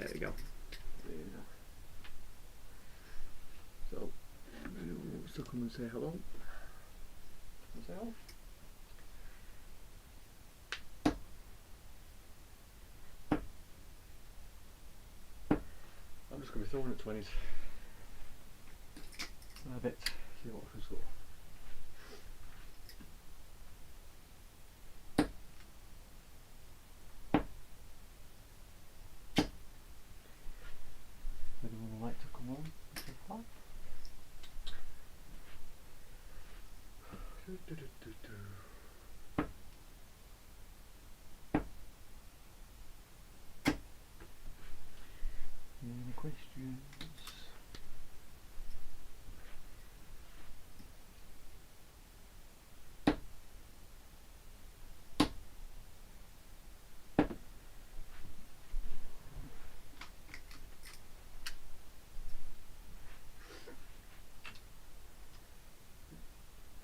There we go. There we go. So, who wants to come and say hello? Say hello. I'm just going to be throwing at 20s. A bit. See what has got. Anyone would like to come on? Any questions?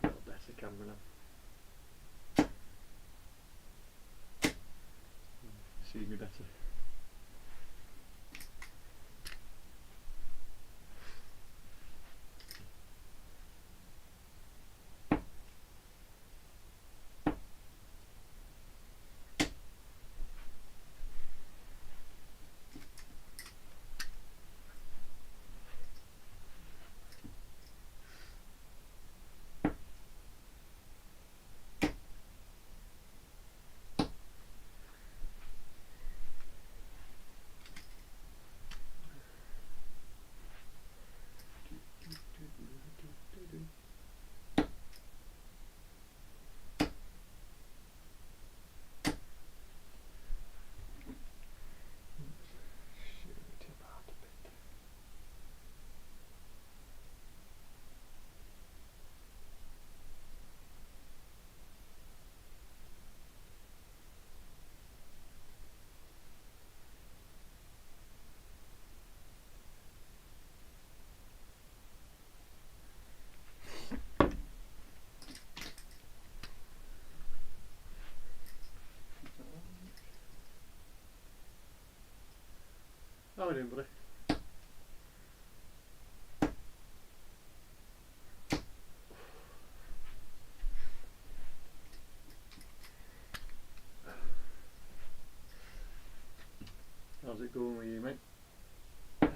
Oh, that's the camera now. See me better. How are we doing, buddy? How's it going with you, mate? Just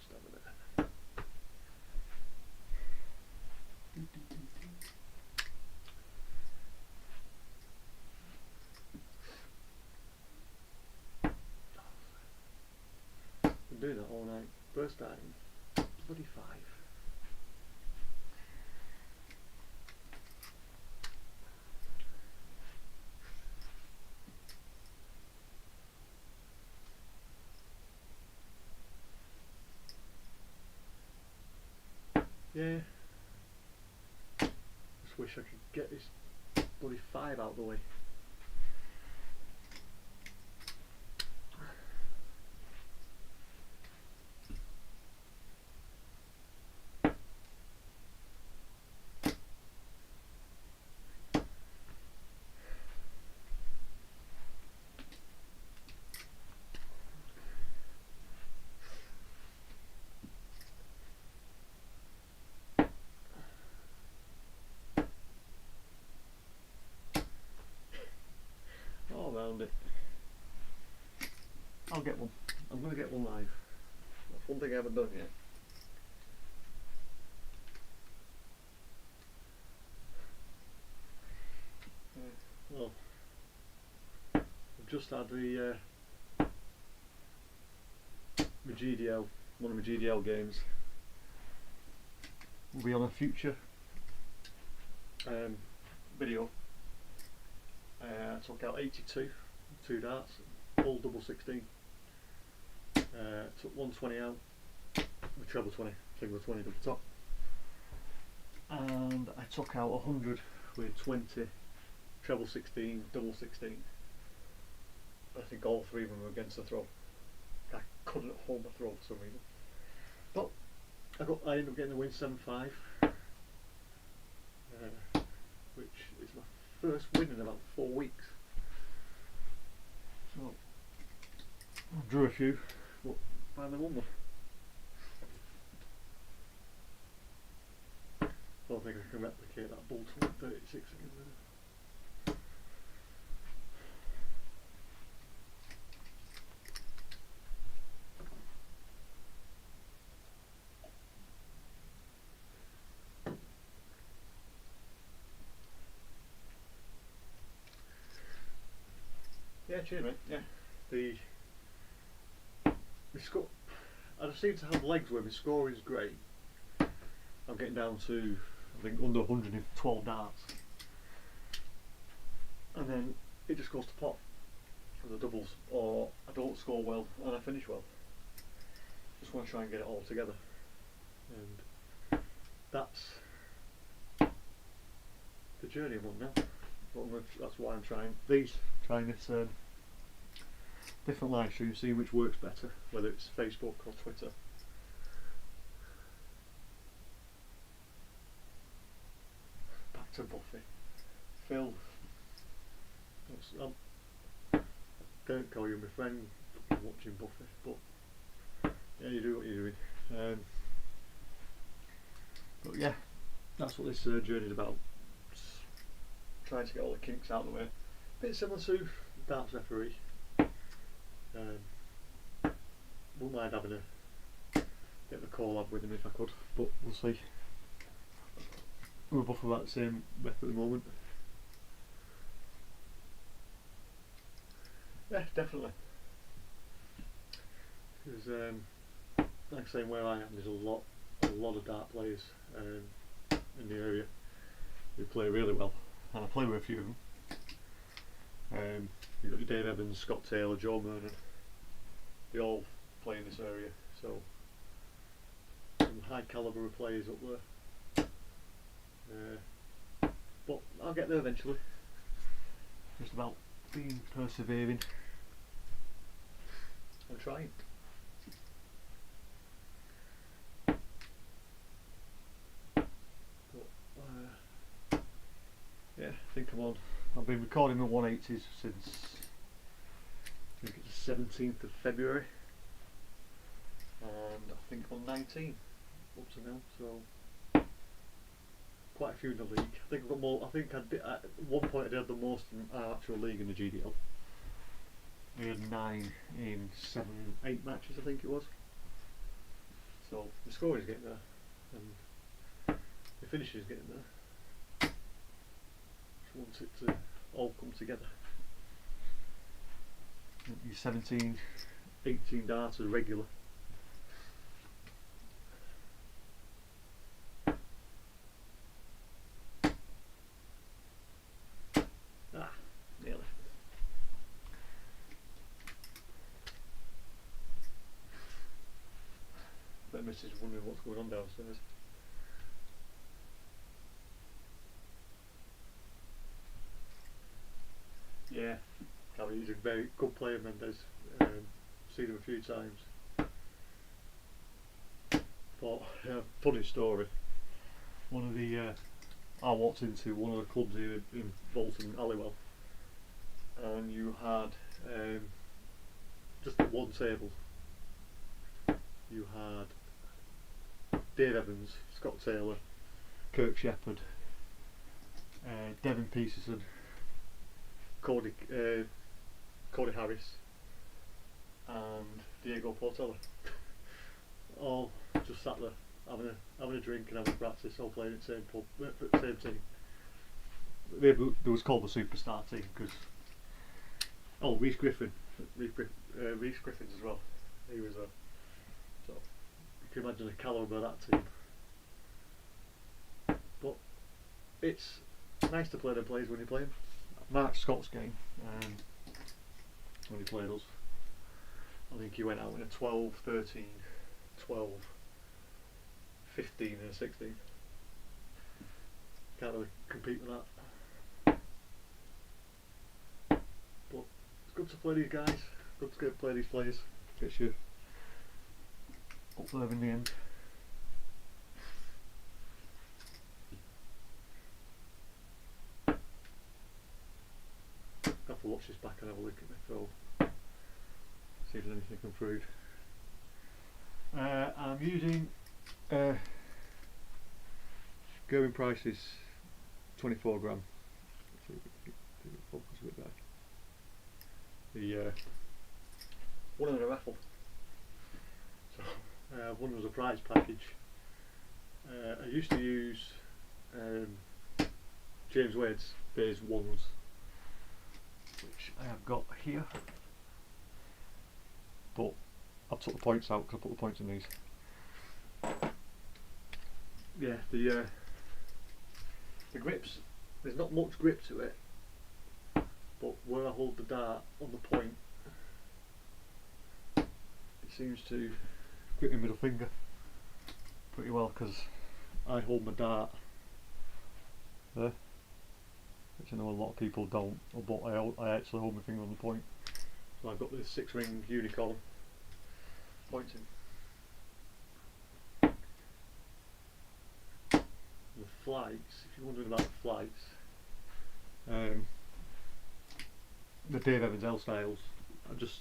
have a bit. Been doing that all night. First time. Bloody 5. Yeah. Just wish I could get this bloody 5 out of the way. All around it. I'll get one. I'm going to get one live. That's one thing I haven't done yet. Well, I've just had the my GDL, one of my GDL games. Will be on a future video. I took out 82, 2 darts, all double 16. Took 120 out with treble 20, single 20 double top. And I took out 100 with 20, treble 16, double 16. I think all 3 of them were against the throw. I couldn't hold my throw for some reason. But I ended up getting the win 7-5, which is my first win in about 4 weeks. So I drew a few, but finally won one. I don't think I can replicate that Bolton 36 again. Yeah, cheers mate. Yeah, my score. I just seem to have legs where my score is great. I'm getting down to I think under 112 darts, and then it just goes to pot for the doubles, or I don't score well and I finish well. Just want to try and get it all together, and that's the journey I'm on now. That's why I'm trying this different live streams, seeing which works better, whether it's Facebook or Twitter. Back to Buffy. Phil, I don't call you my friend watching Buffy, but yeah, you do what you're doing. But yeah, that's what this journey is about. Just trying to get all the kinks out of the way. A bit similar to darts referee. Wouldn't mind having a bit of a collab with him if I could, but we'll see. We're both about the same rep at the moment. Yeah, definitely. Because like I say, where I am, there's a lot of dart players in the area who play really well, and I play with a few of them. You've got your Dave Evans, Scott Taylor, Joe Mernon. They all play in this area, so some high calibre of players up there. But I'll get there eventually. Just about being persevering and trying. But yeah, I think I'm on. I've been recording the 180s since I think it's the 17th of February, and I think I'm on 19 up to now, so quite a few in the league. I think I've got more. I think I did, at one point I did the most in our actual league in the GDL. I had 9 in 8 matches, I think it was. So the score is getting there, and the finish is getting there. Just want it to all come together. Your 17, 18 darts are regular. Nearly. But Mrs. wondering what's going on downstairs. Yeah, he's a very good player, Mendes. Seen him a few times. But funny story. One of the I walked into one of the clubs here in Bolton, Allywell, and you had just at one table. You had Dave Evans, Scott Taylor, Kirk Shepherd, Devin Peterson, Cody Harris, and Diego Portela. All just sat there having a drink and having a practice, all playing at the same pub, at the same team. They was called the Superstar team because Reece Griffins as well. He was a so you can imagine the calibre of that team. But it's nice to play them players when you play them. Mark Scott's game when he played us, I think he went out in a 12, 13, 12, 15 and a 16. Can't really compete with that. But it's good to play these guys, good to get to play these players. Gets you up there in the end. I have to watch this back and have a look at my throw. using anything from Frood. I'm using Gerwin Price's 24 gram. See if it focus a bit better. The one in a raffle. So one was a prize package. I used to use James Wade's phase 1s, which I have got here, but I've took the points out because I put the points in these. Yeah, the grips, there's not much grip to it, but where I hold the dart on the point, it seems to grip my middle finger pretty well, because I hold my dart there, which I know a lot of people don't, but I actually hold my finger on the point. So I've got this 6-ring unicolumn pointing. The flights, if you're wondering about the flights, the Dave Evans L styles, I just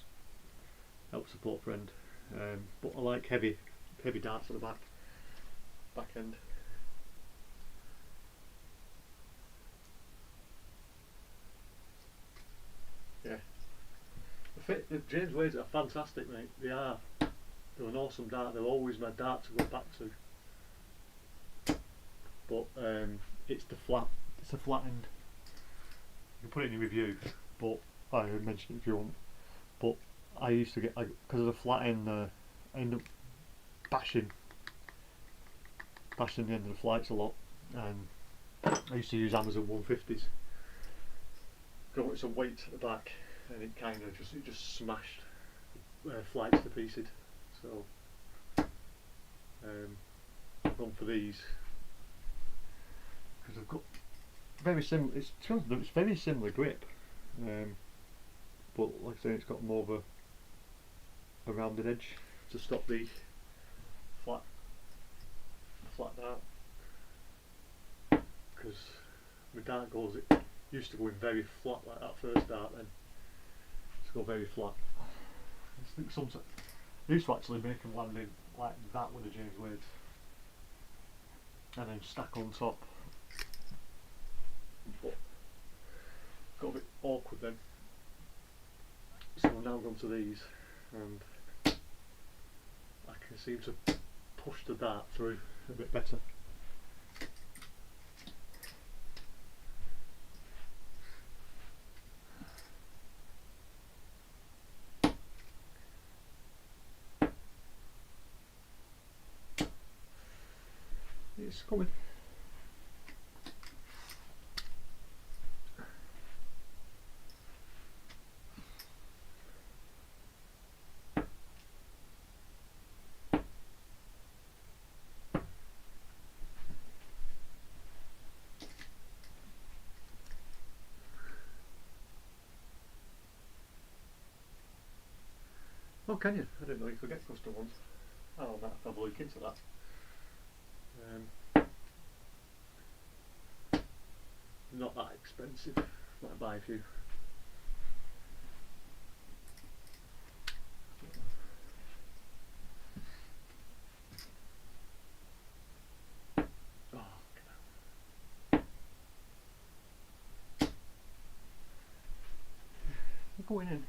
help support friend, but I like heavy darts on the back end. Yeah, the James Wade's are fantastic, mate. They are. They're an awesome dart. They're always my dart to go back to. But it's the flat. It's a flat end. You can put it in your review, but I mention it if you want. But I used to get, because of the flat end, I end up bashing the end of the flights a lot, and I used to use Amazon 150s. Got with some weight at the back, and it kind of just smashed flights to pieces. So I've gone for these because I've got very similar. It's very similar grip, but like I say, it's got more of a rounded edge to stop the flat dart. Because my dart goes, it used to go in very flat like that first dart, then it's go very flat. I think sometimes I used to actually make them land in like that with the James Wade, and then stack on top. But got a bit awkward then, so I've now gone to these, and I can seem to push the dart through a bit better. It's coming. Oh, can you? I didn't know you could get custom ones. I'll have to have a look into that. Not that expensive. Might buy a few. Oh, you're going in.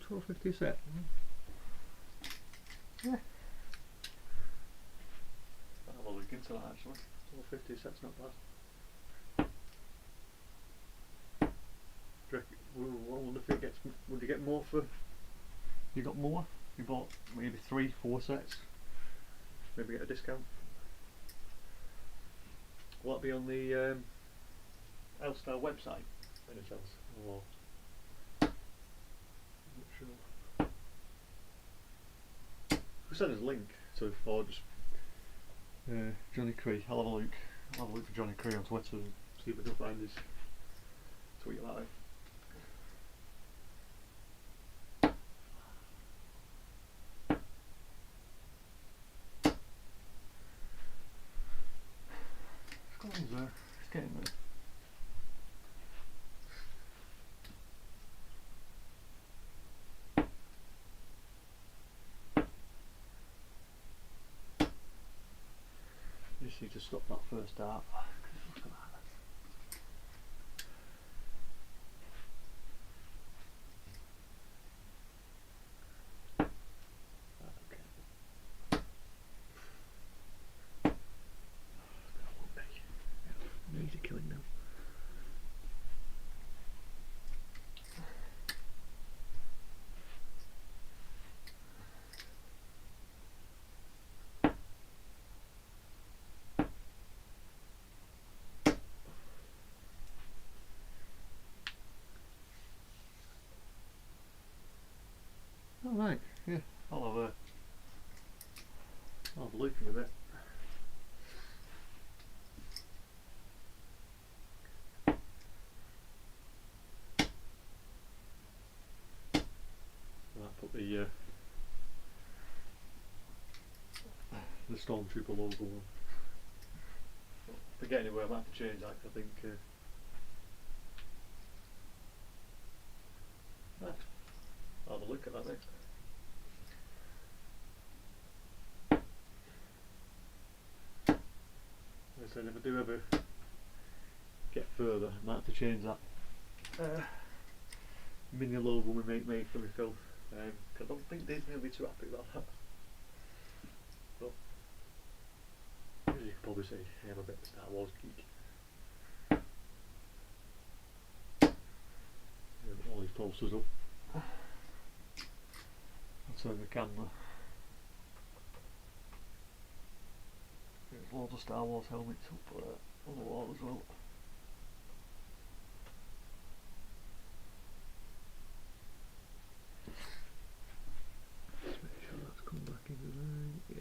$12.50 a set. Yeah. I'll have a look into that actually. $12.50 a set's not bad. I wonder if it gets. Would you get more for? You got more? You bought maybe 3-4 sets. Maybe get a discount. Will that be on the L-Star website? Any chance? Or sure. We'll send us a link to, or just Johnny Cree. I'll have a look. I'll have a look for Johnny Cree on Twitter and see if I can find his tweet about it. there. It's getting there. Just need to stop that first dart. Look at that. Need a killing now. Oh right, yeah. I'll have a look in a bit. I'll put the Stormtrooper logo on. If I get anywhere, I might have to change that. I think. Right. I'll have a look at that next. As I said, if I do ever get further, I might have to change that mini logo we made for myself. I don't think Disney will be too happy about that. But as you can probably see, I am a bit of a Star Wars geek. All these posters up. I'll turn the camera. There's loads of Star Wars helmets up on the wall as well. Just make sure that's come back in the line. Yeah.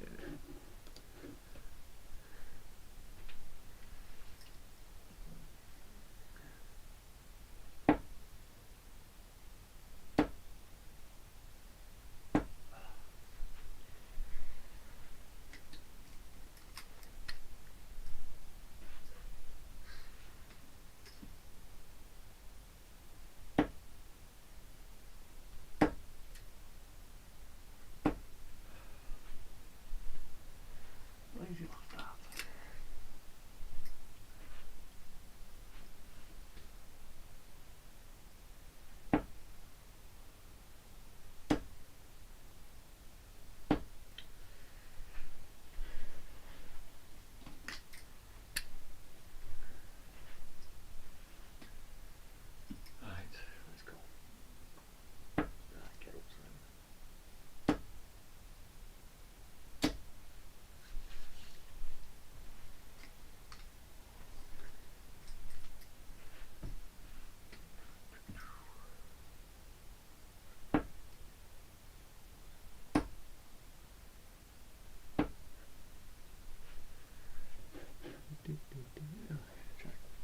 Lazy bastard. Right, let's go. Right, get up, Simon.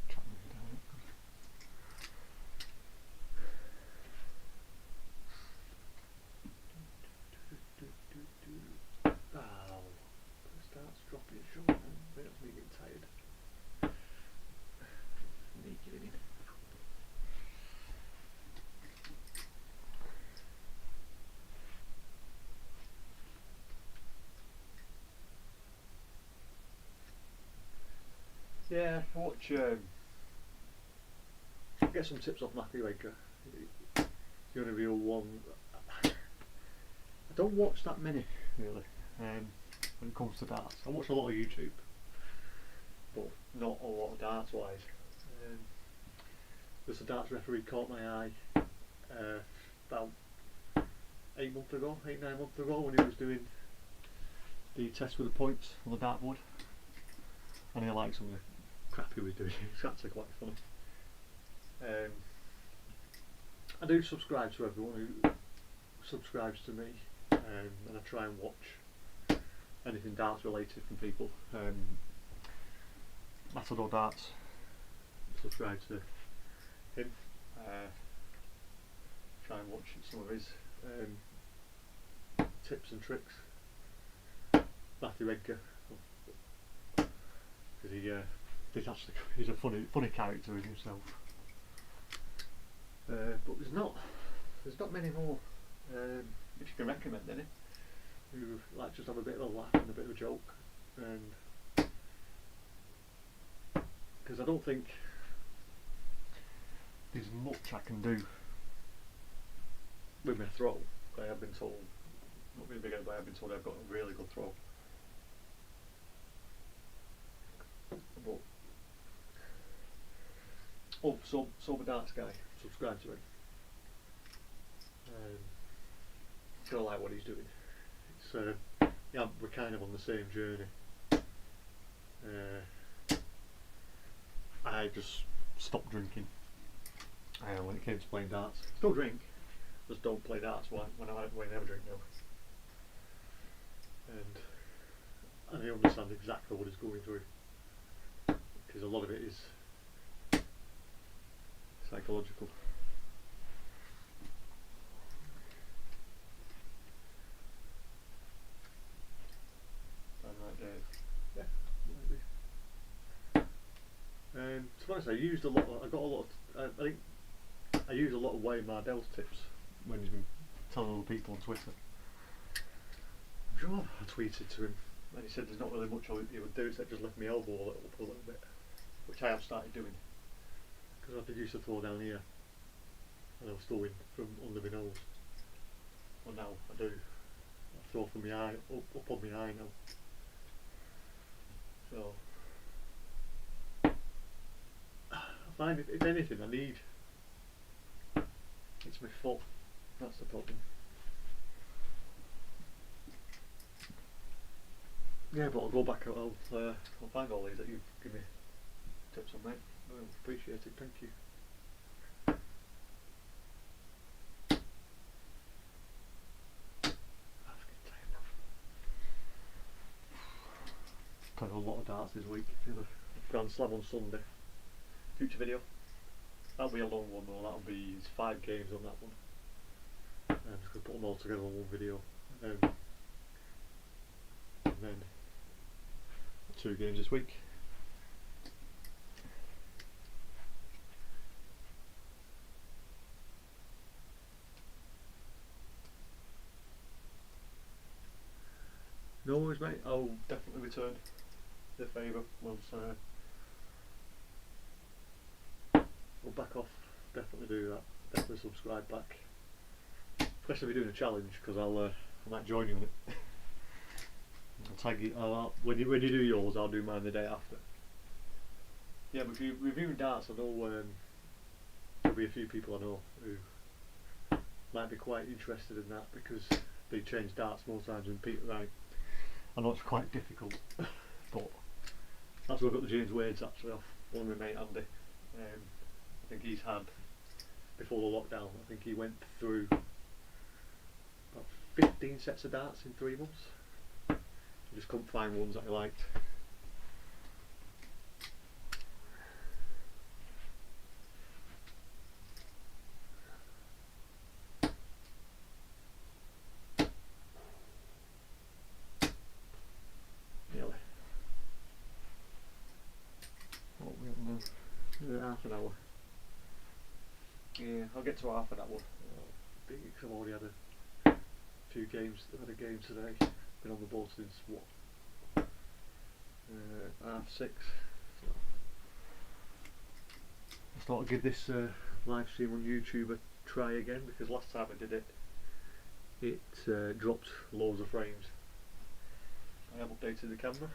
Try moving down it. Oh, it starts dropping short now. That's me getting tired. Me giving in. Yeah, watch. Get some tips off Matthew Edgar. He's the only real one. I don't watch that many really. When it comes to darts, I watch a lot of YouTube, but not a lot of darts wise. There's a darts referee caught my eye about 9 months ago when he was doing the test with the points on the dartboard, and I liked some of the crap he was doing. It's actually quite funny. I do subscribe to everyone who subscribes to me, and I try and watch anything darts related from people. Matador Darts, subscribe to him. Try and watch some of his tips and tricks. Matthew Edgar, because he's a funny character in himself. But there's not many more. If you can recommend any, who like just have a bit of a laugh and a bit of a joke, and because I don't think there's much I can do with my throw. I have been told, not really big at it, but I have been told I've got a really good throw. But Sober Darts guy, subscribe to him. I like what he's doing. It's yeah, we're kind of on the same journey. I just stopped drinking when it came to playing darts. Still drink, just don't play darts when I never drink now. And I understand exactly what he's going through, because a lot of it is psychological. Yeah. To be honest, I used a lot. I think I used a lot of Wayne Mardell's tips when he's been telling other people on Twitter. I'm sure I tweeted to him, and he said there's not really much he would do except just lift my elbow up a little bit, which I have started doing. Because I used to throw down here, and I was throwing from under my nose. Well, now I do. I throw from my eye up on my eye now. So I find if anything I need, it's my foot. That's the problem. Yeah, but I'll go back. I'll find all these that you've given me tips on, mate. I appreciate it. Thank you. Played a lot of darts this week. Grand Slam on Sunday. Future video. That'll be a long one though. That'll be 5 games on that one. I'm just going to put them all together in one video. And then 2 games this week. No worries, mate. I'll definitely return the favour once we'll back off. Definitely do that. Definitely subscribe back. Especially if you're doing a challenge, because I might join you on it. I'll tag you. When you do yours, I'll do mine the day after. Yeah, but if you're reviewing darts, I know there'll be a few people I know who might be quite interested in that, because they change darts more times than Peter Wright. I know it's quite difficult, but that's where I got the James Wades actually off one of my mate Andy. I think he's had, before the lockdown, I think he went through about 15 sets of darts in 3 months. He just couldn't find ones that he liked. Half an hour. Yeah, I'll get to half an hour. Because I've already had a few games. I've had a game today. Been on the board since what? 6:30. So I thought I'd give this live stream on YouTube a try again, because last time I did it dropped loads of frames. I have updated the camera.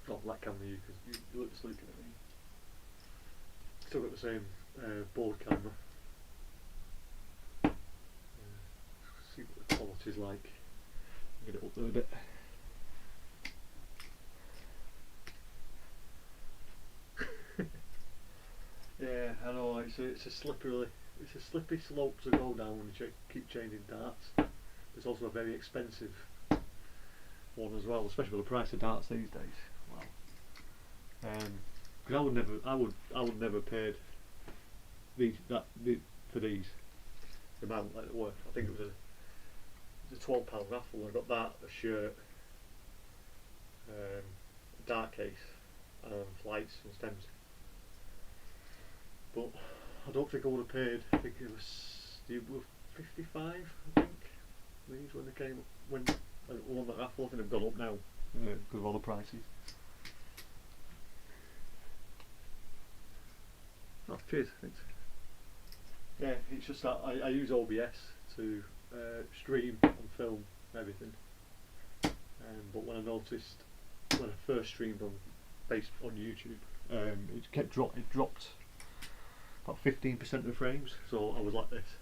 Not that camera, because you look just looking at me. Still got the same board camera. See what the quality's like. Get it up there a bit. Yeah, I know. It's a slippery slope to go down when you keep changing darts. It's also a very expensive one as well, especially with the price of darts these days. Wow. Because I would never paid for these the amount like it were. I think it was a £12 raffle. I got that, a shirt, a dart case, and lights and stems. But I don't think I would have paid. I think it was 55. I think these when they came when I won that raffle. I think they've gone up now because of all the prices. Oh, cheers. Thanks. Yeah, it's just that I use OBS to stream and film everything. But when I noticed when I first streamed based on YouTube, it dropped about 15% of the frames, so I was like this.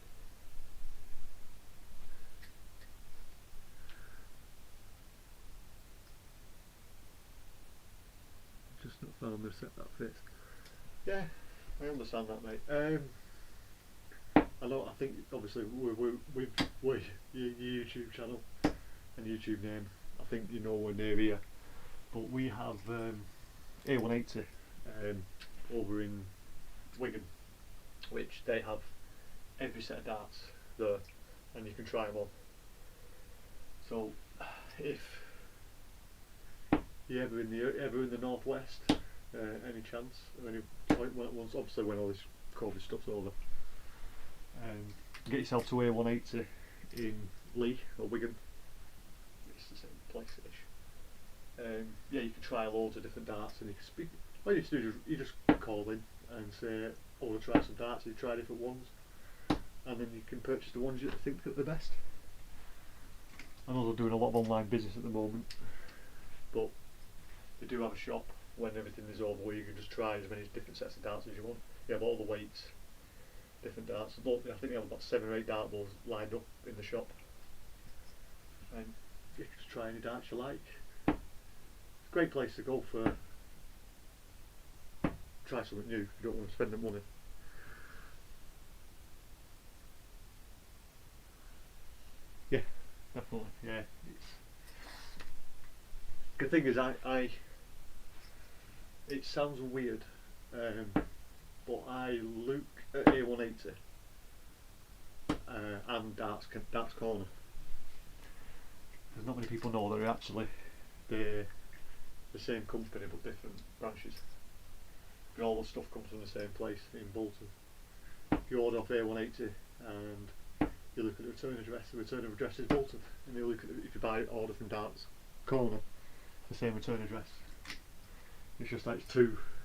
Just not found the set that fits. Yeah, I understand that, mate. I know. I think obviously with your YouTube channel and YouTube name, I think you know we're near here. But we have A180 over in Wigan, which they have every set of darts there, and you can try them on. So if you're ever in the northwest, any chance, or any point once, obviously when all this COVID stuff's over, get yourself to A180 in Leigh or Wigan. It's the same place-ish. Yeah, you can try loads of different darts, and you can speak. All you have to do is you just call in and say, "I want to try some darts." You try different ones, and then you can purchase the ones you think are the best. I know they're doing a lot of online business at the moment, but they do have a shop when everything is over where you can just try as many different sets of darts as you want. You have all the weights, different darts. I think they have about 7 or 8 dart balls lined up in the shop, and you can just try any darts you like. It's a great place to go for try something new if you don't want to spend the money. Yeah, definitely. Yeah, the thing is, it sounds weird, but I look at A180 and Darts Corner. There's not many people know they're actually the same company but different branches. And all the stuff comes from the same place in Bolton. If you order off A180 and you look at the return address is Bolton, and you look at if you buy order from Darts Corner, the same return address. It's just like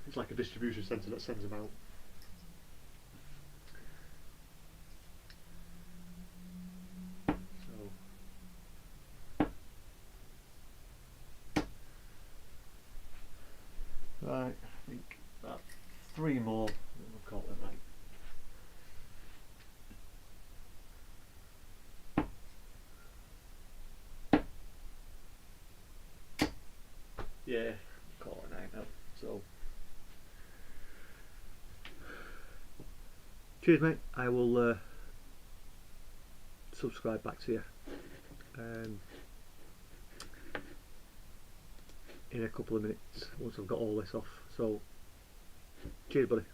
it's like a distribution centre that sends them out. So right, I think about 3 more and we'll call it night. Yeah, call it night now. So cheers, mate. I will subscribe back to you in a couple of minutes once I've got all this off. So cheers, buddy.